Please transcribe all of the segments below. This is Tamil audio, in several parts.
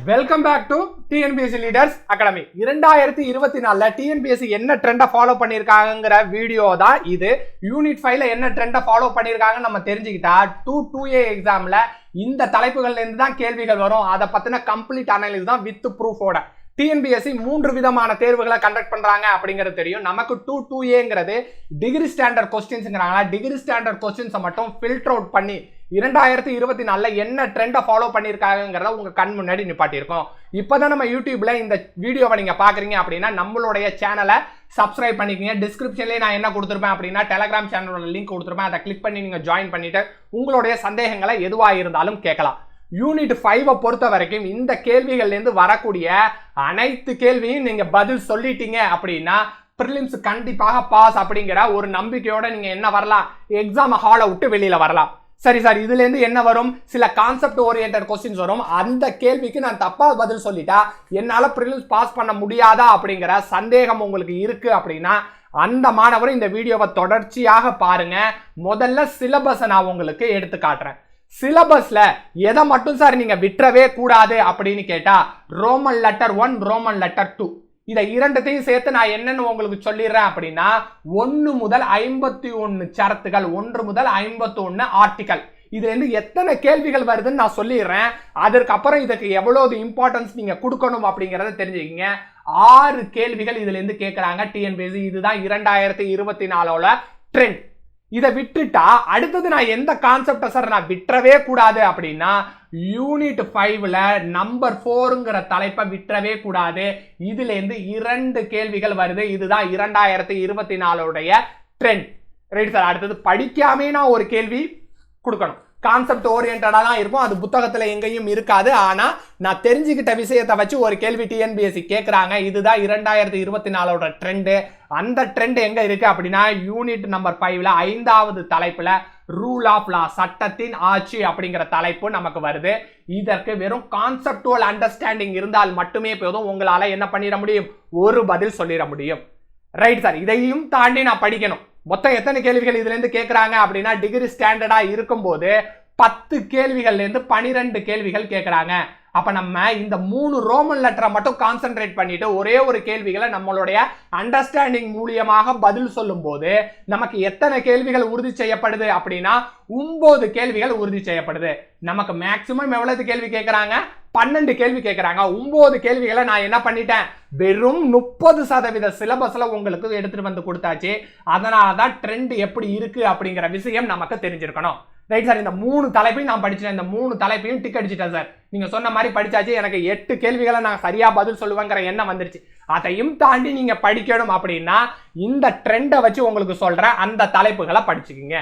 Welcome back to TNPSC leaders academy. 2024 TNPSC என்ன ட்ரெண்டை ஃபாலோ பண்ணியிருக்காங்கிற வீடியோ தான் இது. யூனிட் 5ல என்ன ட்ரெண்டை ஃபாலோ பண்ணியிருக்காங்கன்னு நம்ம தெரிஞ்சுக்கிட்டா 2A எக்ஸாம்ல இந்த தலைப்புகள்ல இருந்து தான் கேள்விகள் வரும். அதை பத்தின கம்ப்ளீட் அனாலிசிஸ் தான் வித் ப்ரூஃபோட. டிஎன்பிஎஸ்சி 3 விதமான தேர்வுகளை கண்டக்ட் பண்றாங்க அப்படிங்கிறது தெரியும். நமக்கு 2A டிகிரி ஸ்டாண்டர்ட் கொஸ்டின்ஸ்ங்கிறாங்க. டிகிரி ஸ்டாண்டர்ட் கொஸ்டின்ஸை மட்டும் ஃபில்டர் அவுட் பண்ணி 2024 என்ன ட்ரெண்டை ஃபாலோ பண்ணியிருக்காங்கிறத உங்க கண் முன்னாடி நிப்பாட்டியிருக்கோம். இப்போதான் நம்ம யூடியூப்ல இந்த வீடியோவை நீங்க பாக்குறீங்க அப்படின்னா நம்மளுடைய சேனலை சப்ஸ்கிரைப் பண்ணிக்கங்க. டிஸ்கிரிப்ஷன்லேயே நான் என்ன கொடுத்துருப்பேன் அப்படின்னா டெலகிராம் சேனலோட லிங்க் கொடுத்துருப்பேன். அதை கிளிக் பண்ணி நீங்க ஜாயின் பண்ணிட்டு உங்களுடைய சந்தேகங்களை எதுவாக இருந்தாலும் கேட்கலாம். யூனிட் 5 பொறுத்த வரைக்கும் இந்த கேள்விகள்ல இருந்து வரக்கூடிய அனைத்து கேள்வியும் நீங்க பதில் சொல்லிட்டீங்க அப்படின்னா பிரிலிம்ஸ் கண்டிப்பாக பாஸ் அப்படிங்கிற ஒரு நம்பிக்கையோட நீங்க என்ன வரலாம், எக்ஸாம் ஹாலை விட்டு வெளியில வரலாம். சரி சார், இதுல இருந்து என்ன வரும், சில கான்செப்ட் ஓரியன்டட் கொஸ்டின்ஸ் வரும். அந்த கேள்விக்கு நான் தப்பா பதில் சொல்லிட்டா என்னால பிரிலிம்ஸ் பாஸ் பண்ண முடியாதா அப்படிங்கிற சந்தேகம் உங்களுக்கு இருக்கு அப்படின்னா அந்த மாணவரும் இந்த வீடியோவை தொடர்ச்சியாக பாருங்க. முதல்ல சிலபஸை நான் உங்களுக்கு எடுத்து காட்டுறேன். சிலபஸ்ல எதை மட்டும் சார் நீங்க விட்டுறவே கூடாது அப்படின்னு கேட்டா ரோமன் லெட்டர் 1 ரோமன் லெட்டர் 2 இதை இரண்டையும் சேர்த்து நான் என்னன்னு உங்களுக்கு சொல்லிடுறேன் அப்படின்னா 1 முதல் 51 சரத்துகள், 1 முதல் 51 ஆர்டிகல். இதுல இருந்து எத்தனை கேள்விகள் வருதுன்னு நான் சொல்லிடுறேன். அதற்கப்புறம் இதுக்கு எவ்வளவு இம்பார்ட்டன்ஸ் நீங்க கொடுக்கணும் அப்படிங்கறத தெரிஞ்சுக்கிங்க. 6 கேள்விகள் இதுல இருந்து கேட்கறாங்க டிஎன்பிஎஸ்சி. இதுதான் 2024 ட்ரெண்ட். இதை விட்டுட்டா அடுத்தது நான் எந்த கான்செப்டை சார் நான் விட்டுறவே கூடாது அப்படின்னா யூனிட் 5ல நம்பர் 4ங்கிற தலைப்பை விட்டுறவே கூடாது. இதுல இருந்து 2 கேள்விகள் வருது. இதுதான் 2024 ட்ரெண்ட். ரைட் சார், அடுத்தது படிக்காமே நான் ஒரு கேள்வி கொடுக்கணும். கான்செப்ட் ஓரியன்டா தான் இருக்கும், அது புத்தகத்துல எங்கேயும் இருக்காது. ஆனா நான் தெரிஞ்சுக்கிட்ட விஷயத்தை வச்சு ஒரு கேள்வி டிஎன்பிஎஸ்சி கேட்கறாங்க. இதுதான் 2024 ட்ரெண்ட். அந்த ட்ரெண்ட் எங்க இருக்கு அப்படின்னா யூனிட் நம்பர் 5ல 5வது தலைப்புல ரூல் ஆஃப் லா, சட்டத்தின் ஆட்சி அப்படிங்கிற தலைப்பு நமக்கு வருது. இதற்கு வெறும் கான்செப்டுவல் அண்டர்ஸ்டாண்டிங் இருந்தால் மட்டுமே போதும், உங்களால என்ன பண்ணிட முடியும், ஒரு பதில் சொல்லிட முடியும். ரைட் சார், இதையும் தாண்டி நான் படிக்கணும். மொத்தம் எத்தனை கேள்விகள் இதுல இருந்து கேட்கறாங்க அப்படின்னா டிகிரி ஸ்டாண்டர்டா இருக்கும்போது 10 கேள்விகள்ல இருந்து 12 கேள்விகள் கேட்கறாங்க. அப்ப நம்ம இந்த 3 ரோமன் லெட்டரை மட்டும் கான்சென்ட்ரேட் பண்ணிட்டு ஒரே ஒரு கேள்விகளை நம்மளுடைய அண்டர்ஸ்டாண்டிங் மூலியமாக பதில் சொல்லும் போது நமக்கு எத்தனை கேள்விகள் உறுதி செய்யப்படுது அப்படின்னா 9 கேள்விகள் உறுதி செய்யப்படுது. நமக்கு மேக்சிமம் எவ்வளவு கேள்வி கேட்கறாங்க, 12 கேள்வி கேட்கறாங்க. 9 கேள்விகளை நான் என்ன பண்ணிட்டேன், வெறும் 30% சிலபஸ்ல உங்களுக்கு எடுத்துட்டு வந்து கொடுத்தாச்சு. அதனாலதான் ட்ரெண்ட் எப்படி இருக்கு அப்படிங்கிற விஷயம் நமக்கு தெரிஞ்சிருக்கணும். ரைட் சார், இந்த 3 தலைப்பையும் நான் படிச்சேன். இந்த 3 தலைப்பையும் டிக் அடிச்சிட்டேன் சார். நீங்க சொன்ன மாதிரி படிச்சாச்சு. எனக்கு 8 கேள்விகளை நான் சரியா பதில் சொல்லுவேங்கிற எண்ணம் வந்துருச்சு. அதையும் தாண்டி நீங்க படிக்கணும் அப்படின்னா இந்த ட்ரெண்டை வச்சு உங்களுக்கு சொல்றேன், அந்த தலைப்புகளை படிச்சுக்கிங்க.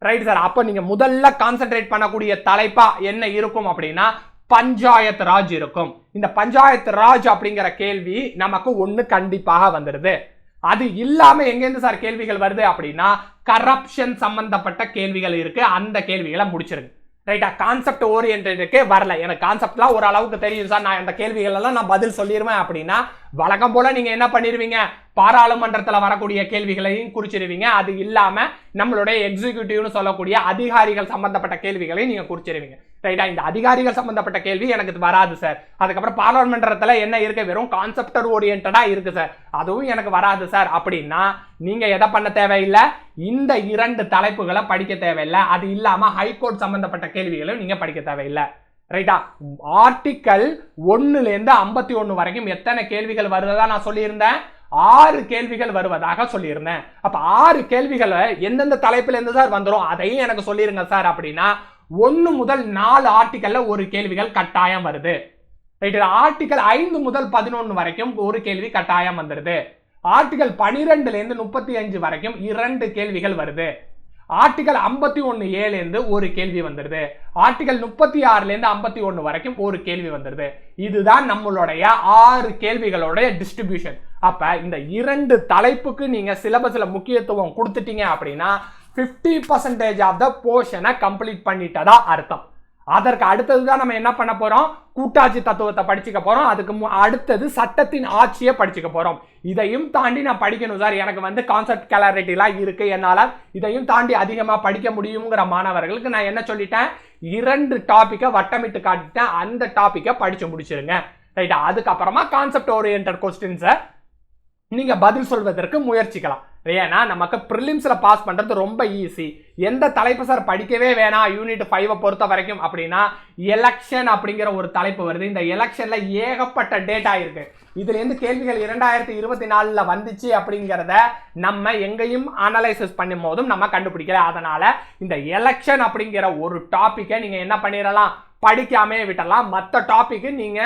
ரைட் சார், அப்ப நீங்க முதல்ல கான்சென்ட்ரேட் பண்ணக்கூடிய தலைப்பா என்ன இருக்கும் அப்படின்னா பஞ்சாயத்து ராஜ் இருக்கும். இந்த பஞ்சாயத்து ராஜ் அப்படிங்கிற கேள்வி நமக்கு ஒண்ணு கண்டிப்பாக வந்துடுது. அது இல்லாம எங்கேருந்து சார் கேள்விகள் வருது அப்படின்னா கரப்ஷன் சம்பந்தப்பட்ட கேள்விகள் இருக்கு. அந்த கேள்விகளை முடிச்சிருங்க. ரைட்டா, கான்செப்ட் ஓரியன்டடுக்கு வரல, எனக்கு கான்செப்ட்லாம் ஒரு அளவுக்கு தெரியும் சார், நான் இந்த கேள்விகள் எல்லாம் நான் பதில் சொல்லிடுவேன் அப்படின்னா வழக்கம் போல நீங்க என்ன பண்ணிடுவீங்க, பாராளுமன்றத்துல வரக்கூடிய கேள்விகளையும் குறிச்சிருவீங்க. அது இல்லாம நம்மளுடைய எக்ஸிகியூட்டிவ்னு சொல்லக்கூடிய அதிகாரிகள் சம்பந்தப்பட்ட கேள்விகளையும் நீங்க குறிச்சிருவீங்க. ரைட்டா, இந்த அதிகாரிகள் சம்பந்தப்பட்ட கேள்வி எனக்கு வராது சார். அதுக்கப்புறம் பாராளுமன்றத்துல என்ன இருக்கு, வெறும் கான்செப்ட் ஓரியன்டா இருக்கு சார், அதுவும் எனக்கு வராது சார் அப்படின்னா நீங்க எதை பண்ண தேவையில்லை, இந்த 2 தலைப்புகளை படிக்க தேவையில்லை. அது இல்லாம ஹைகோர்ட் சம்பந்தப்பட்ட கேள்விகளும் நீங்க படிக்க தேவையில்லை. ரைட்டா, ஆர்டிக்கல் 1ல இருந்து 51 வரைக்கும் எத்தனை கேள்விகள் வருவதா நான் சொல்லியிருந்தேன், 6 கேள்விகள் வருவதாக சொல்லியிருந்தேன். அப்ப 6 கேள்விகள் எந்தெந்த தலைப்புல இருந்து சார் வந்துடும் அதையும் எனக்கு சொல்லிருங்க சார் அப்படின்னா 1 முதல் 4 ஆர்டிக்கல்ல ஒரு கேள்விகள் கட்டாயம் வருது. ரைட், ஆர்டிக்கல் 5 முதல் 11 வரைக்கும் ஒரு கேள்வி கட்டாயம் வந்துருது. ஆர்டிக்கல் 12ல இருந்து 35 வரைக்கும் 2 கேள்விகள் வருது. ஆர்டிகல் 51(a) இருந்து ஒரு கேள்வி வந்துருது. ஆர்டிகல் 36ல இருந்து 51 வரைக்கும் ஒரு கேள்வி வந்துருது. இதுதான் நம்மளுடைய 6 கேள்விகளோட டிஸ்ட்ரிபியூஷன். அப்ப இந்த 2 தலைப்புக்கு நீங்க சிலபஸ்ல முக்கியத்துவம் கொடுத்துட்டீங்க அப்படின்னா 50% ஆஃப் த போர்ஷனை கம்ப்ளீட் பண்ணிட்டதா அர்த்தம். அதற்கு அடுத்ததுதான் நம்ம என்ன பண்ண போறோம், கூட்டாட்சி தத்துவத்தை படிச்சுக்க போறோம். அதுக்கு அடுத்தது சட்டத்தின் ஆட்சியை படிச்சுக்க போறோம். இதையும் தாண்டி நான் படிக்கணும் சார், எனக்கு கான்செப்ட் கிளாரிட்டிலாம் இருக்கு, என்னால இதையும் தாண்டி அதிகமா படிக்க முடியுங்கிற மாணவர்களுக்கு நான் என்ன சொல்லிட்டேன், 2 டாபிக்கை வட்டமிட்டு காட்டிட்டேன். அந்த டாபிக்கை படிச்சு முடிச்சிருங்க. ரைட்டா? அதுக்கப்புறமா கான்செப்ட் ஓரியன்டட் கொஸ்டின்ஸை நீங்க பதில் சொல்வதற்கு முயற்சிக்கலாம். ஏன்னா நமக்கு பிரிலிம்ஸ்ல பாஸ் பண்றது ரொம்ப ஈஸி. எந்த தலைப்பு சார் படிக்கவே வேணாம் யூனிட் 5 பொறுத்த வரைக்கும் அப்படின்னா, எலெக்ஷன் அப்படிங்கிற ஒரு தலைப்பு வருது. இந்த எலெக்ஷன்ல ஏகப்பட்ட டேட்டா இருக்கு. இதுல இருந்து கேள்விகள் 2024 வந்துச்சு அப்படிங்கிறத நம்ம எங்கேயும் அனலைசிஸ் பண்ணும் போதும் நம்ம கண்டுபிடிக்கல. அதனால இந்த எலெக்ஷன் அப்படிங்கிற ஒரு டாபிக்கை நீங்க என்ன பண்ணிடலாம், படிக்காமே விட்டலாம். மற்ற டாபிக் நீங்க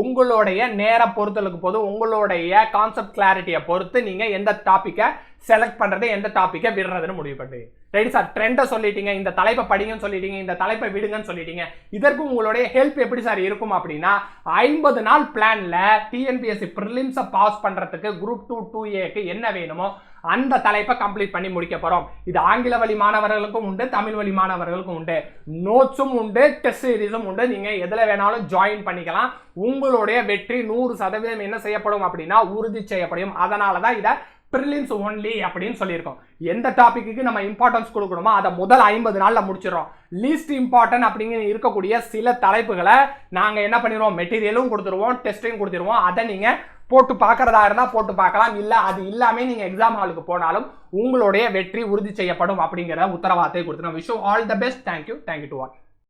உங்களுடைய நேர பொறுத்தலுக்கு போது, உங்களுடைய கான்செப்ட் கிளாரிட்டியை பொறுத்து நீங்க எந்த டாபிக்கை செலக்ட் பண்றது, எந்த டாபிக்கை விடுறதுன்னு முடிவு பண்ணுறீங்க. ரைட் சார், ட்ரெண்டை சொல்லிட்டீங்க, இந்த தலைப்பை படிங்கன்னு சொல்லிட்டீங்க, இந்த தலைப்பை விடுங்கன்னு சொல்லிட்டீங்க. இதற்கு உங்களுடைய ஹெல்ப் எப்படி சார் இருக்கும் அப்படின்னா, 50 நாள் பிளான்ல டிஎன்பிஎஸ்சி பிரிலிம்ஸை பாஸ் பண்றதுக்கு குரூப் 2 2Aக்கு என்ன வேணுமோ அந்த தலைப்பை கம்ப்ளீட் பண்ணி முடிக்க போறோம். இது ஆங்கில வழி மாணவர்களுக்கும் உண்டு, தமிழ் வழி மாணவர்களுக்கும் உண்டு. நோட்ஸும் உண்டு, டெஸ்ட் சீரிஸும் உண்டு. நீங்க எதுல வேணாலும் ஜாயின் பண்ணிக்கலாம். உங்களுடைய வெற்றி 100% என்ன செய்யப்படும் அப்படின்னா உறுதி செய்யப்படும். அதனாலதான் இதை பிரிலிம்ஸ் ஒன்லி அப்படின்னு சொல்லியிருக்கோம். எந்த டாபிக்கு நம்ம இம்பார்ட்டன்ஸ் கொடுக்கணுமோ அதை முதல் 50 நாள்ல முடிச்சிடறோம். லீஸ்ட் இம்பார்ட்டன்ட் அப்படிங்கிற இருக்கக்கூடிய சில தலைப்புகளை நாங்க என்ன பண்ணிடுவோம், மெட்டீரியலும் கொடுத்துருவோம், டெஸ்ட்டையும் கொடுத்துருவோம். அதை நீங்க போட்டு பார்க்கறதா இருந்தா போட்டு பார்க்கலாம். இல்ல அது இல்லாம நீங்க எக்ஸாம் ஹாலுக்கு போனாலும் உங்களுடைய வெற்றி உறுதி செய்யப்படும் அப்படிங்கிற உத்தரவாதத்தை கொடுத்துருவோம். Wish you all the best. Thank you to all.